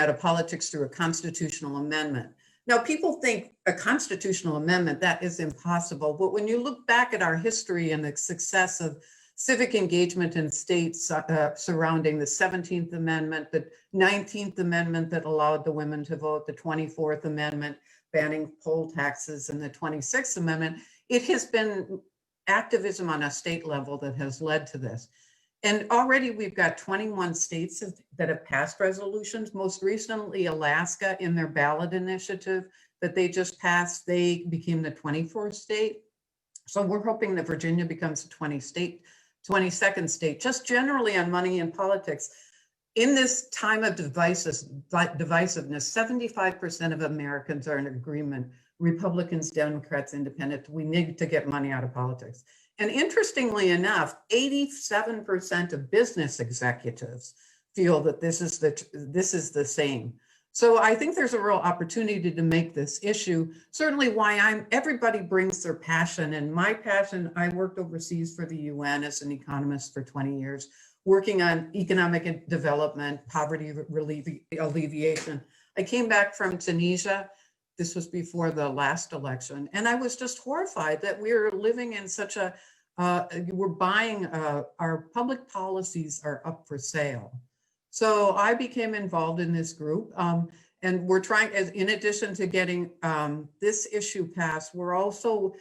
of politics through a constitutional amendment. Now, people think a constitutional amendment, that is impossible. But when you look back at our history and the success of civic engagement in states surrounding the 17th Amendment, the 19th Amendment that allowed the women to vote, the 24th Amendment banning poll taxes, and the 26th Amendment, it has been activism on a state level that has led to this. And already we've got 21 states that have passed resolutions. Most recently, Alaska, in their ballot initiative that they just passed, they became the 24th state. So we're hoping that Virginia becomes the 22nd state, just generally on money and politics. In this time of divisiveness, 75% of Americans are in agreement, Republicans, Democrats, Independents, we need to get money out of politics. And interestingly enough, 87% of business executives feel that this is the same. So I think there's a real opportunity to make this issue. Certainly why everybody brings their passion, and my passion, I worked overseas for the UN as an economist for 20 years, working on economic development, poverty alleviation. I came back from Tunisia. This was before the last election. And I was just horrified that we're living in such a, we're buying, our public policies are up for sale. So I became involved in this group. And we're trying, in addition to getting this issue passed, we're also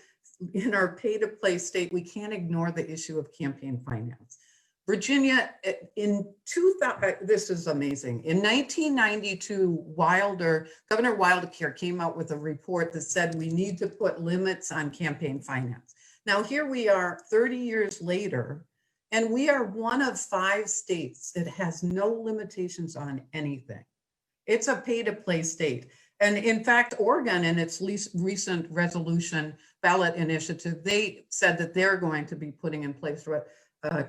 in our pay-to-play state, we can't ignore the issue of campaign finance. Virginia, this is amazing. In 1992, Governor Wilder came out with a report that said we need to put limits on campaign finance. Now here we are 30 years later, and we are one of 5 states that has no limitations on anything. It's a pay-to-play state. And in fact, Oregon, in its least recent resolution ballot initiative, they said that they're going to be putting in place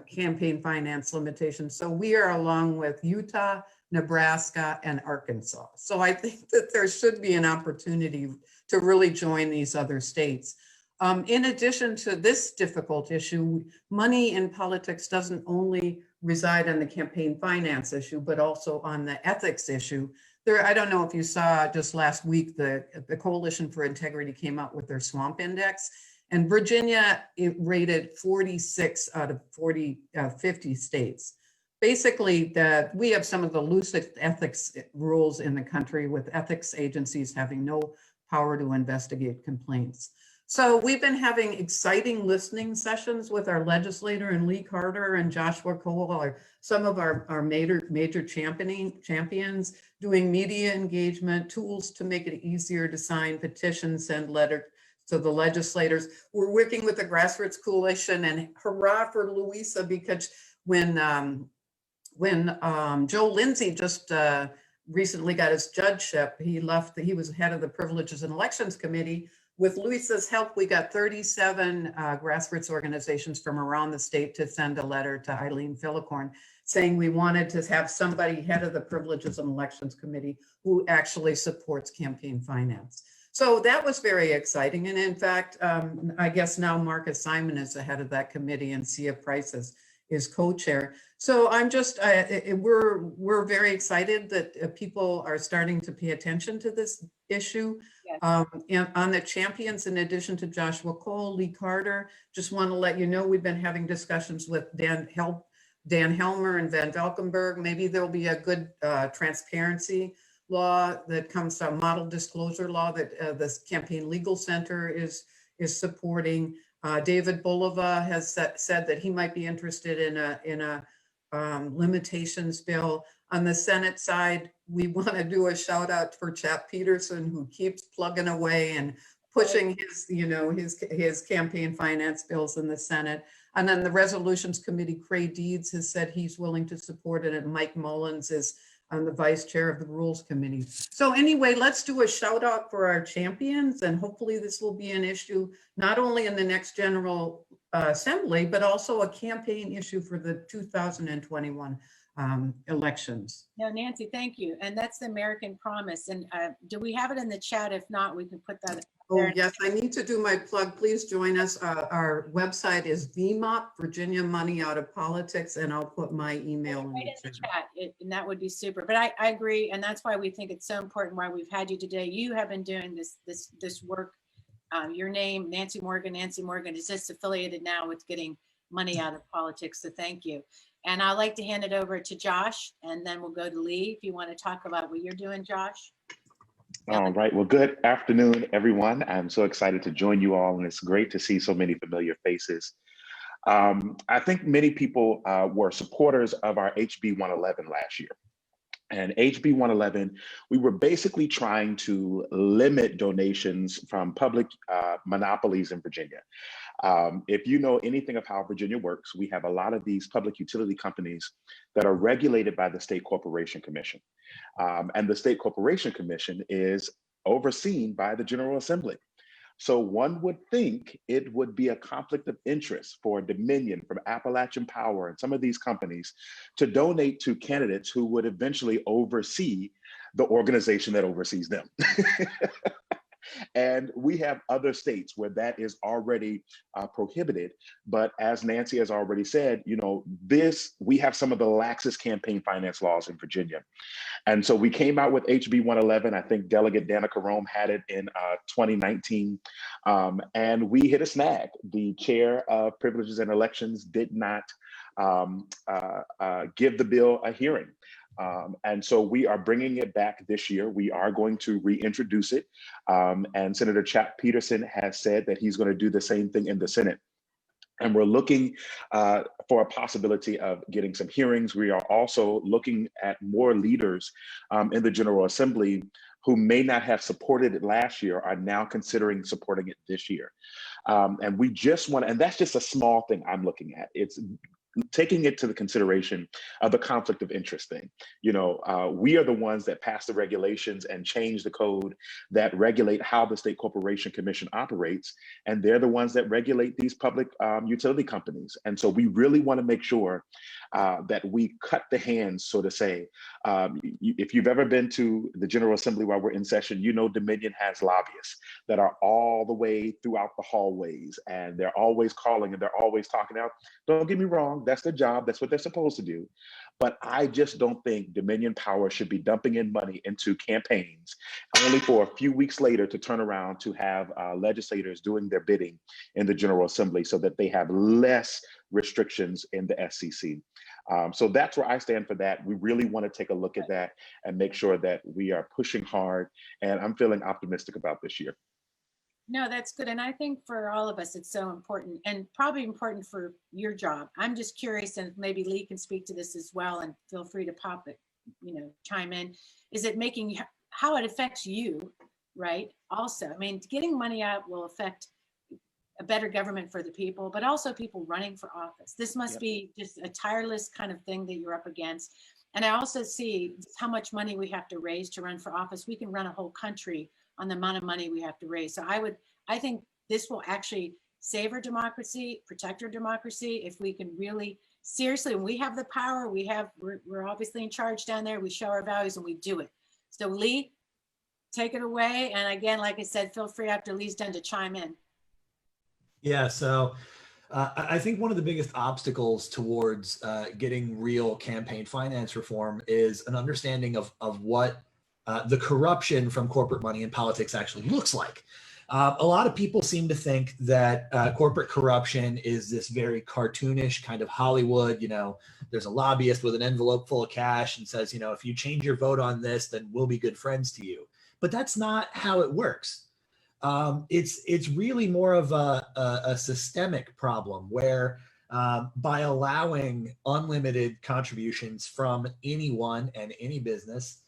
campaign finance limitations. So we are along with Utah, Nebraska, and Arkansas. So I think that there should be an opportunity to really join these other states. In addition to this difficult issue, money in politics doesn't only reside on the campaign finance issue, but also on the ethics issue. I don't know if you saw just last week, the Coalition for Integrity came out with their swamp index. And Virginia, it rated 46 out of 50 states. Basically, we have some of the loosest ethics rules in the country, with ethics agencies having no power to investigate complaints. So we've been having exciting listening sessions with our legislator and Lee Carter and Joshua Cole, some of our major champions, doing media engagement, tools to make it easier to sign petitions, send letters to the legislators. We're working with the Grassroots Coalition, and hurrah for Louisa, because when Joe Lindsay just recently got his judgeship, he was head of the Privileges and Elections Committee. With Louisa's help, we got 37 grassroots organizations from around the state to send a letter to Eileen Fillicorn saying we wanted to have somebody head of the Privileges and Elections Committee who actually supports campaign finance. So that was very exciting. And in fact, I guess now Marcus Simon is the head of that committee and Sia Price is co-chair. So I'm just, we're very excited that people are starting to pay attention to this issue. Yes. And on the champions, in addition to Joshua Cole, Lee Carter, just want to let you know, we've been having discussions with Dan Helmer and Van Valkenburg. Maybe there'll be a good transparency law that comes from model disclosure law that the Campaign Legal Center is supporting. David Bulova has said that he might be interested in a limitations bill. On the Senate side, we want to do a shout out for Chap Peterson, who keeps plugging away and pushing his campaign finance bills in the Senate. And then the Resolutions Committee, Craig Deeds, has said he's willing to support it, and Mike Mullins is the vice chair of the Rules Committee. So anyway, let's do a shout out for our champions, and hopefully this will be an issue not only in the next General Assembly, but also a campaign issue for the 2021 elections. No, Nancy, thank you. And that's the American Promise. And do we have it in the chat? If not, we can put that. Oh, yes, I need to do my plug. Please join us. Our website is VMOP, Virginia Money Out of Politics, and I'll put my email in the chat. And that would be super. But I agree, and that's why we think it's so important why we've had you today. You have been doing this work. Your name, Nancy Morgan, is just affiliated now with getting money out of politics. So thank you. And I'd like to hand it over to Josh, and then we'll go to Lee if you want to talk about what you're doing, Josh. All right. Well, good afternoon, everyone. I'm so excited to join you all, and it's great to see so many familiar faces. I think many people were supporters of our HB 111 last year. And HB 111, we were basically trying to limit donations from public monopolies in Virginia. If you know anything of how Virginia works, we have a lot of these public utility companies that are regulated by the State Corporation Commission. And the State Corporation Commission is overseen by the General Assembly. So one would think it would be a conflict of interest for Dominion, from Appalachian Power, and some of these companies to donate to candidates who would eventually oversee the organization that oversees them. And we have other states where that is already prohibited. But as Nancy has already said, you know, we have some of the laxest campaign finance laws in Virginia. And so we came out with HB 111. I think Delegate Danica Rome had it in 2019. And we hit a snag. The chair of Privileges and Elections did not give the bill a hearing. And so we are bringing it back this year. We are going to reintroduce it. And Senator Chap Peterson has said that he's going to do the same thing in the Senate. And we're looking for a possibility of getting some hearings. We are also looking at more leaders in the General Assembly who may not have supported it last year are now considering supporting it this year. And we just want, and that's just a small thing I'm looking at. It's taking it to the consideration of the conflict of interest thing. You know, we are the ones that pass the regulations and change the code that regulate how the State Corporation Commission operates. And they're the ones that regulate these public utility companies. And so we really want to make sure that we cut the hands, so to say. If you've ever been to the General Assembly while we're in session, you know Dominion has lobbyists that are all the way throughout the hallways, and they're always calling and they're always talking out. Don't get me wrong, that's their job, that's what they're supposed to do. But I just don't think Dominion Power should be dumping in money into campaigns only for a few weeks later to turn around to have legislators doing their bidding in the General Assembly so that they have less restrictions in the SCC. So that's where I stand for that. We really want to take a look at that and make sure that we are pushing hard. And I'm feeling optimistic about this year. No, that's good. And I think for all of us, it's so important, and probably important for your job. I'm just curious, and maybe Lee can speak to this as well, and feel free to pop it, you know, chime in. Is it making, how it affects you, right? Also, I mean, getting money out will affect a better government for the people, but also people running for office. This must be just a tireless kind of thing that you're up against. And I also see how much money we have to raise to run for office. We can run a whole country on the amount of money we have to raise. So I think this will actually save our democracy, protect our democracy, if we can really seriously, when we have the power, we're obviously in charge down there, we show our values and we do it. So Lee, take it away. And again, like I said, feel free after Lee's done to chime in. Yeah, so I think one of the biggest obstacles towards getting real campaign finance reform is an understanding of what the corruption from corporate money in politics actually looks like. A lot of people seem to think that corporate corruption is this very cartoonish kind of Hollywood, you know, there's a lobbyist with an envelope full of cash and says, you know, if you change your vote on this, then we'll be good friends to you. But that's not how it works. It's really more of a systemic problem where by allowing unlimited contributions from anyone and any business,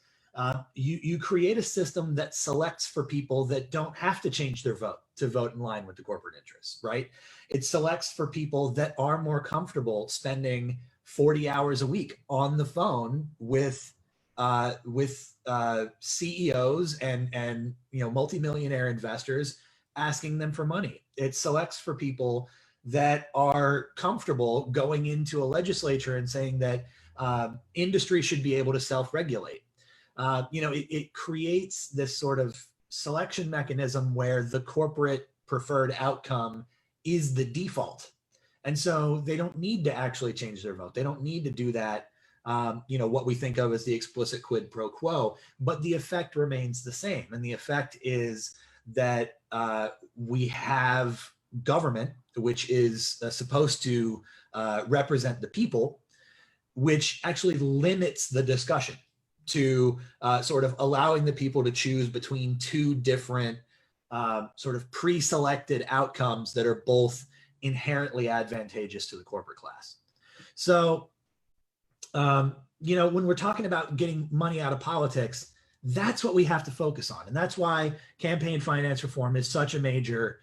you create a system that selects for people that don't have to change their vote to vote in line with the corporate interests, right? It selects for people that are more comfortable spending 40 hours a week on the phone with CEOs and you know, multimillionaire investors asking them for money. It selects for people that are comfortable going into a legislature and saying that industry should be able to self-regulate. You know, it creates this sort of selection mechanism where the corporate preferred outcome is the default. And so they don't need to actually change their vote. They don't need to do that, you know, what we think of as the explicit quid pro quo, but the effect remains the same. And the effect is that we have government, which is supposed to represent the people, which actually limits the discussion. to sort of allowing the people to choose between two different sort of pre-selected outcomes that are both inherently advantageous to the corporate class. So, you know, when we're talking about getting money out of politics, that's what we have to focus on. And that's why campaign finance reform is such a major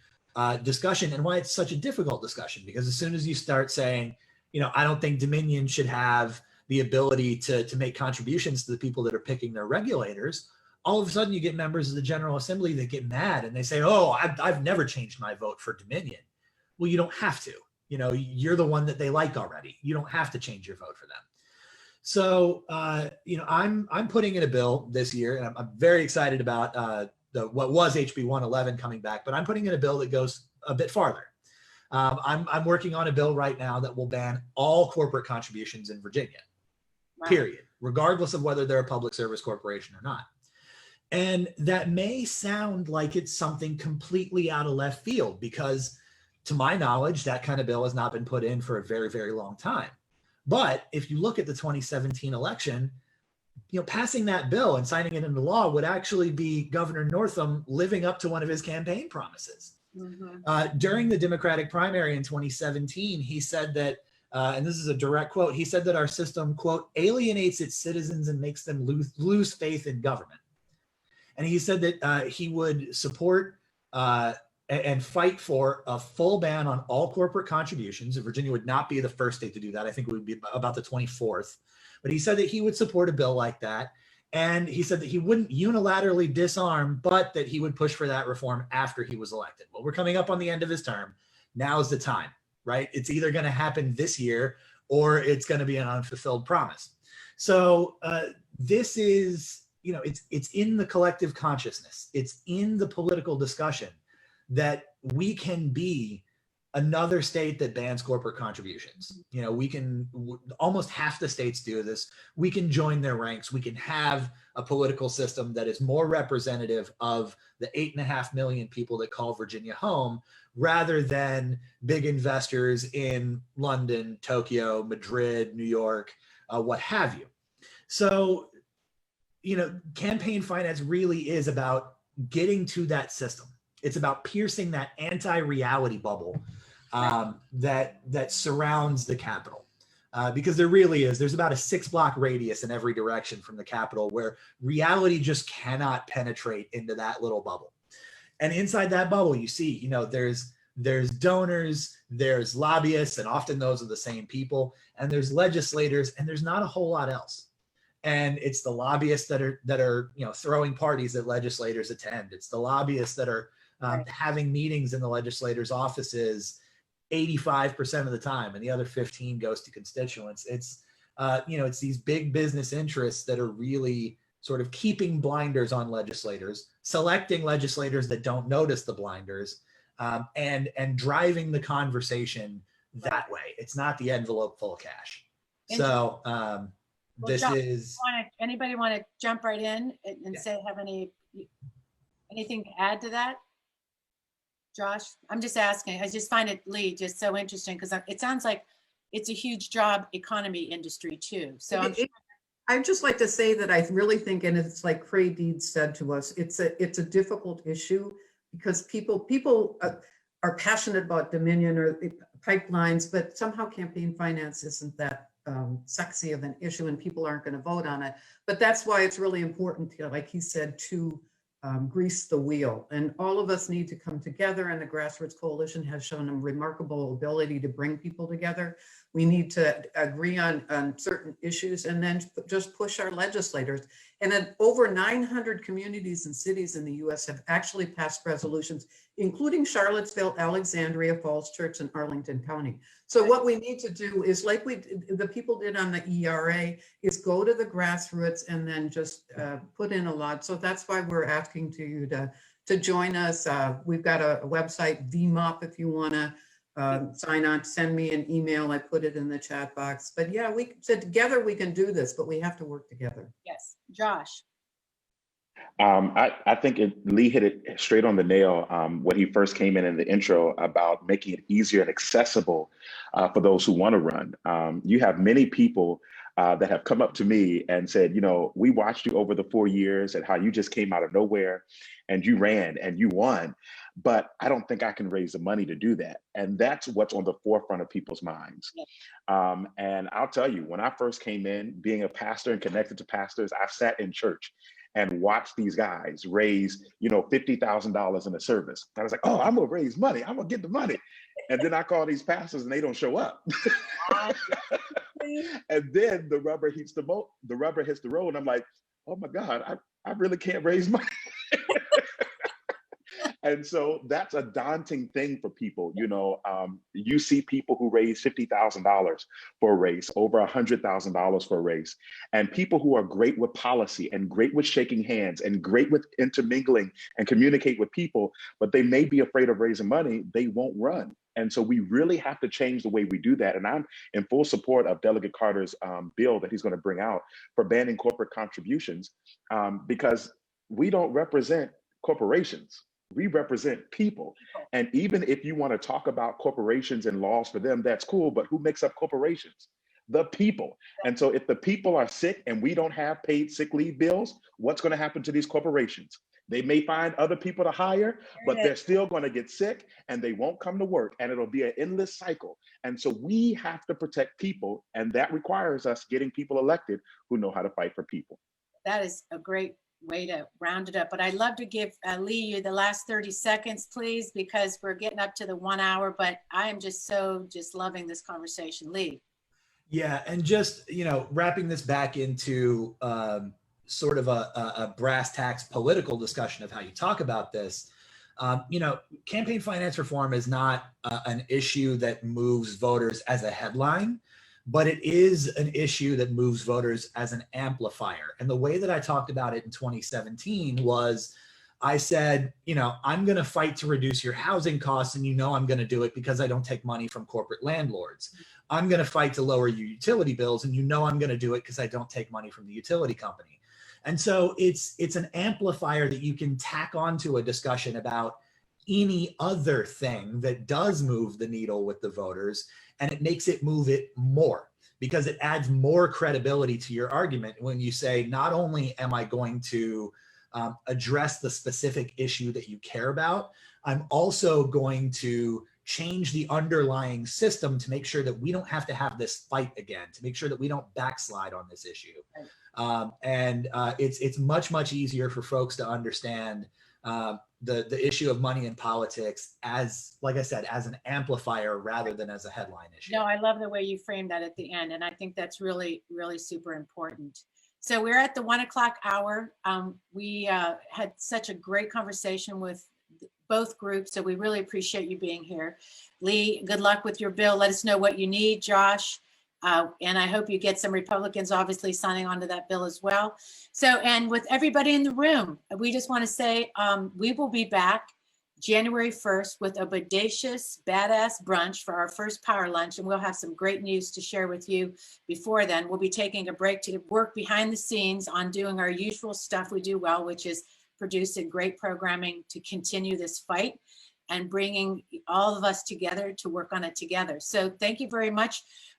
discussion, and why it's such a difficult discussion, because as soon as you start saying, you know, I don't think Dominion should have the ability to make contributions to the people that are picking their regulators, all of a sudden you get members of the General Assembly that get mad and they say, oh, I've never changed my vote for Dominion. Well, you don't have to. You know, you're the one that they like already. You don't have to change your vote for them. So, you know, I'm putting in a bill this year, and I'm very excited about what was HB 111 coming back, but I'm putting in a bill that goes a bit farther. I'm working on a bill right now that will ban all corporate contributions in Virginia, period, regardless of whether they're a public service corporation or not. And that may sound like it's something completely out of left field, because to my knowledge, that kind of bill has not been put in for a very, very long time. But if you look at the 2017 election, you know, passing that bill and signing it into law would actually be Governor Northam living up to one of his campaign promises. During the Democratic primary in 2017, he said that, and this is a direct quote, he said that our system, quote, alienates its citizens and makes them lose faith in government. And he said that he would support and fight for a full ban on all corporate contributions. Virginia would not be the first state to do that. I think it would be about the 24th. But he said that he would support a bill like that. And he said that he wouldn't unilaterally disarm, but that he would push for that reform after he was elected. Well, we're coming up on the end of his term. Now's the time, right? It's either going to happen this year or it's going to be an unfulfilled promise. So this is, you know, it's in the collective consciousness. It's in the political discussion that we can be another state that bans corporate contributions. You know, we can, almost half the states do this. We can join their ranks. We can have a political system that is more representative of the 8.5 million people that call Virginia home, rather than big investors in London, Tokyo, Madrid, New York, what have you. So, you know, campaign finance really is about getting to that system. It's about piercing that anti-reality bubble that surrounds the Capitol, because there really is. There's about a 6-block radius in every direction from the Capitol where reality just cannot penetrate into that little bubble. And inside that bubble, you see, you know, there's donors, there's lobbyists, and often those are the same people, and there's legislators, and there's not a whole lot else. And it's the lobbyists that are you know, throwing parties that legislators attend. It's the lobbyists that are having meetings in the legislators' offices 85% of the time, and the other 15 goes to constituents. It's you know, it's these big business interests that are really sort of keeping blinders on legislators, selecting legislators that don't notice the blinders, and driving the conversation that way. It's not the envelope full of cash. So this is. Anybody want to jump right in and say, have anything to add to that? Josh, I'm just asking. I just find it, Lee, just so interesting, because it sounds like it's a huge job economy industry too. So I'd just like to say that I really think, and it's like Cray Deeds said to us, it's a difficult issue, because people are passionate about Dominion or pipelines, but somehow campaign finance isn't that sexy of an issue, and people aren't going to vote on it. But that's why it's really important to, like he said, to grease the wheel, and all of us need to come together, and the Grassroots Coalition has shown a remarkable ability to bring people together. We need to agree on certain issues, and then just push our legislators. And then over 900 communities and cities in the US have actually passed resolutions, including Charlottesville, Alexandria, Falls Church, and Arlington County. So what we need to do is, like the people did on the ERA, is go to the grassroots and then just put in a lot. So that's why we're asking you to join us. We've got a website, VMOP, if you want to sign on, send me an email. I put it in the chat box. But yeah, we said together we can do this, but we have to work together. Yes, Josh. I think Lee hit it straight on the nail when he first came in the intro about making it easier and accessible for those who want to run. You have many people that have come up to me and said, we watched you over the 4 years and how you just came out of nowhere and you ran and you won, but I don't think I can raise the money to do that. And that's what's on the forefront of people's minds. And I'll tell you, when I first came in, being a pastor and connected to pastors, I've sat in church and watched these guys raise, $50,000 in a service. I was like, oh, I'm gonna raise money. I'm gonna get the money. And then I call these pastors and they don't show up. And then the rubber hits the road, and I'm like, oh my God, I really can't raise money. And so that's a daunting thing for people. You see people who raise $50,000 for a race, over $100,000 for a race, and people who are great with policy and great with shaking hands and great with intermingling and communicate with people, but they may be afraid of raising money, they won't run. And so we really have to change the way we do that. And I'm in full support of Delegate Carter's bill that he's going to bring out for banning corporate contributions, because we don't represent corporations. We represent people. And even if you want to talk about corporations and laws for them, that's cool. But who makes up corporations? The people. And so if the people are sick and we don't have paid sick leave bills, what's going to happen to these corporations? They may find other people to hire, but they're still going to get sick and they won't come to work, and it'll be an endless cycle. And so we have to protect people, and that requires us getting people elected who know how to fight for people. That is a great way to round it up. But I'd love to give Lee you the last 30 seconds, please, because we're getting up to the 1 hour, but I am just loving this conversation. Lee. Yeah, and just, wrapping this back into sort of a brass tacks political discussion of how you talk about this. Campaign finance reform is not an issue that moves voters as a headline, but it is an issue that moves voters as an amplifier. And the way that I talked about it in 2017 was, I said, I'm going to fight to reduce your housing costs, and I'm going to do it because I don't take money from corporate landlords. I'm going to fight to lower your utility bills, and I'm going to do it because I don't take money from the utility company. And so it's an amplifier that you can tack onto a discussion about any other thing that does move the needle with the voters, and it makes it move it more, because it adds more credibility to your argument when you say, not only am I going to address the specific issue that you care about, I'm also going to change the underlying system to make sure that we don't have to have this fight again, to make sure that we don't backslide on this issue. It's much easier for folks to understand the issue of money in politics as, like I said, as an amplifier rather than as a headline issue. No, I love the way you framed that at the end. And I think that's really, really super important. So we're at the 1 o'clock hour. We had such a great conversation with both groups. So we really appreciate you being here. Lee, good luck with your bill. Let us know what you need, Josh. And I hope you get some Republicans obviously signing on to that bill as well. So, and with everybody in the room, we just want to say we will be back January 1st with a bodacious, badass brunch for our first power lunch. And we'll have some great news to share with you before then. We'll be taking a break to work behind the scenes on doing our usual stuff we do well, which is producing great programming to continue this fight and bringing all of us together to work on it together. So thank you very much.